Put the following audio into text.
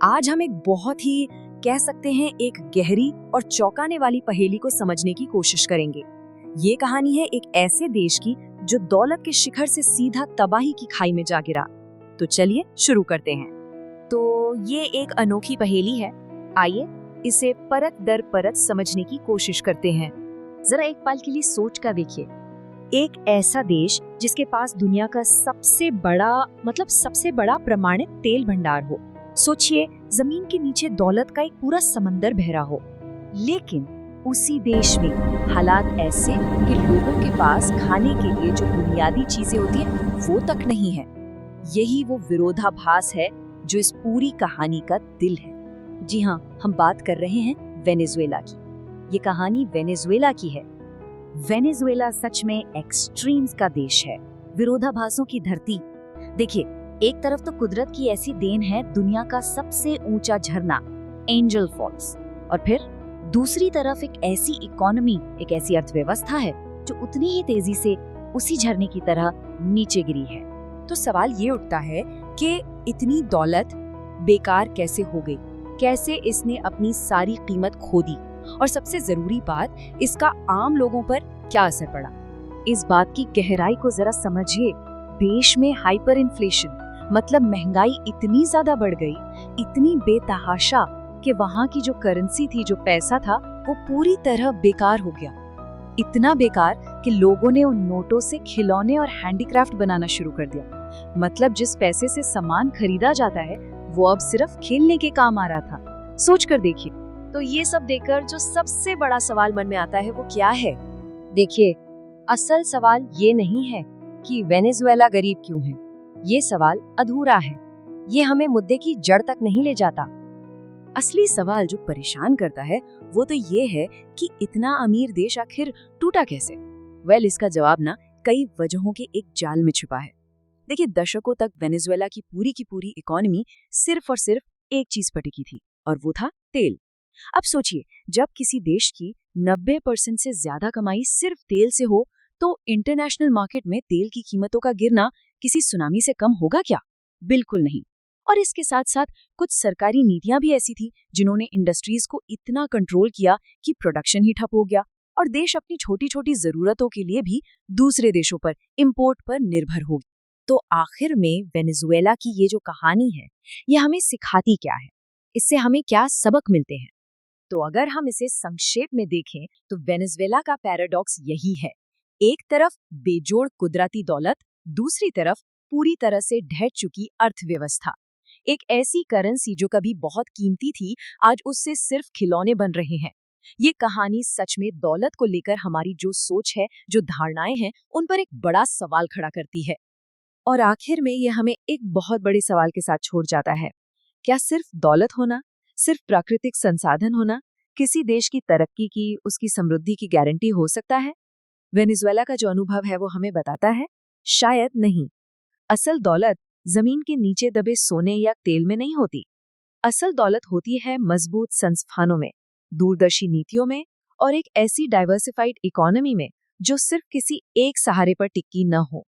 आज हम एक बहुत ही कह सकते हैं एक गहरी और चौंकाने वाली पहेली को समझने की कोशिश करेंगे। ये कहानी है एक ऐसे देश की जो दौलत के शिखर से सीधा तबाही की खाई में जा गिरा। तो चलिए शुरू करते हैं। तो ये एक अनोखी पहेली है, आइए इसे परत दर परत समझने की कोशिश करते हैं। जरा एक पल के लिए सोच कर देखिए, एक ऐसा देश जिसके पास दुनिया का सबसे बड़ा प्रमाणित तेल भंडार हो। सोचिए, जमीन के नीचे दौलत का एक पूरा समंदर बह रहा हो, लेकिन उसी देश में हालात ऐसे कि लोगों के पास खाने के लिए जो बुनियादी चीजें होती हैं वो तक नहीं है। यही वो विरोधाभास है जो इस पूरी कहानी का दिल है। जी हाँ, हम बात कर रहे हैं वेनेजुएला की। ये कहानी वेनेजुएला की है। वेनेजुएला सच में एक्सट्रीम्स का देश है, विरोधाभासों की धरती। देखिए, एक तरफ तो कुदरत की ऐसी देन है, दुनिया का सबसे ऊंचा झरना एंजल फॉल्स, और फिर दूसरी तरफ एक ऐसी इकोनॉमी, एक ऐसी अर्थव्यवस्था है जो उतनी ही तेजी से उसी झरने की तरह नीचे गिरी है। तो सवाल ये उठता है कि इतनी दौलत बेकार कैसे हो गई, कैसे इसने अपनी सारी कीमत खो दी, और सबसे जरूरी बात, इसका आम लोगों पर क्या असर पड़ा। इस बात की गहराई को जरा समझिए। देश में हाइपर इन्फ्लेशन मतलब महंगाई इतनी ज्यादा बढ़ गई, इतनी बेतहाशा कि वहां की जो करेंसी थी, जो पैसा था, वो पूरी तरह बेकार हो गया। इतना बेकार कि लोगों ने उन नोटों से खिलौने और हैंडीक्राफ्ट बनाना शुरू कर दिया। मतलब जिस पैसे से सामान खरीदा जाता है वो अब सिर्फ खेलने के काम आ रहा था। सोच कर देखिए। तो ये सब देखकर जो सबसे बड़ा सवाल मन में आता है वो क्या है? देखिए, असल सवाल ये नहीं है कि वेनेजुएला गरीब क्यों है। ये सवाल अधूरा है, ये हमें मुद्दे की जड़ तक नहीं ले जाता। असली सवाल जो परेशान करता है वो तो ये है कि इतना अमीर देश आखिर टूटा कैसे। इसका जवाब ना कई वजहों के एक जाल में छिपा है। देखिए, दशकों तक वेनेजुएला की पूरी इकोनॉमी सिर्फ और सिर्फ एक चीज पर टिकी थी, और वो था तेल। अब सोचिए, जब किसी देश की 90% से ज्यादा कमाई सिर्फ तेल से हो, तो इंटरनेशनल मार्केट में तेल की कीमतों का गिरना किसी सुनामी से कम होगा क्या? बिल्कुल नहीं। और इसके साथ साथ कुछ सरकारी नीतियां भी ऐसी थी जिन्होंने इंडस्ट्रीज को इतना कंट्रोल किया कि प्रोडक्शन ही ठप हो गया, और देश अपनी छोटी छोटी जरूरतों के लिए भी दूसरे देशों पर इंपोर्ट पर निर्भर हो गया। तो आखिर में वेनेजुएला की ये जो कहानी है, ये हमें सिखाती क्या है, इससे हमें क्या सबक मिलते हैं? तो अगर हम इसे संक्षेप में देखें तो वेनेजुएला का पैराडॉक्स यही है। एक तरफ बेजोड़ कुदरती दौलत, दूसरी तरफ पूरी तरह से ढह चुकी अर्थव्यवस्था। एक ऐसी करेंसी जो कभी बहुत कीमती थी, आज उससे सिर्फ खिलौने बन रहे हैं। ये कहानी सच में दौलत को लेकर हमारी जो सोच है, जो धारणाएं हैं, उन पर एक बड़ा सवाल खड़ा करती है। और आखिर में ये हमें एक बहुत बड़े सवाल के साथ छोड़ जाता है। क्या सिर्फ दौलत होना, सिर्फ प्राकृतिक संसाधन होना किसी देश की तरक्की की, उसकी समृद्धि की गारंटी हो सकता है? वेनेजुएला का जो अनुभव है वो हमें बताता है, शायद नहीं। असल दौलत जमीन के नीचे दबे सोने या तेल में नहीं होती। असल दौलत होती है मजबूत संस्थानों में, दूरदर्शी नीतियों में, और एक ऐसी डाइवर्सिफाइड इकोनॉमी में जो सिर्फ किसी एक सहारे पर टिकी न हो।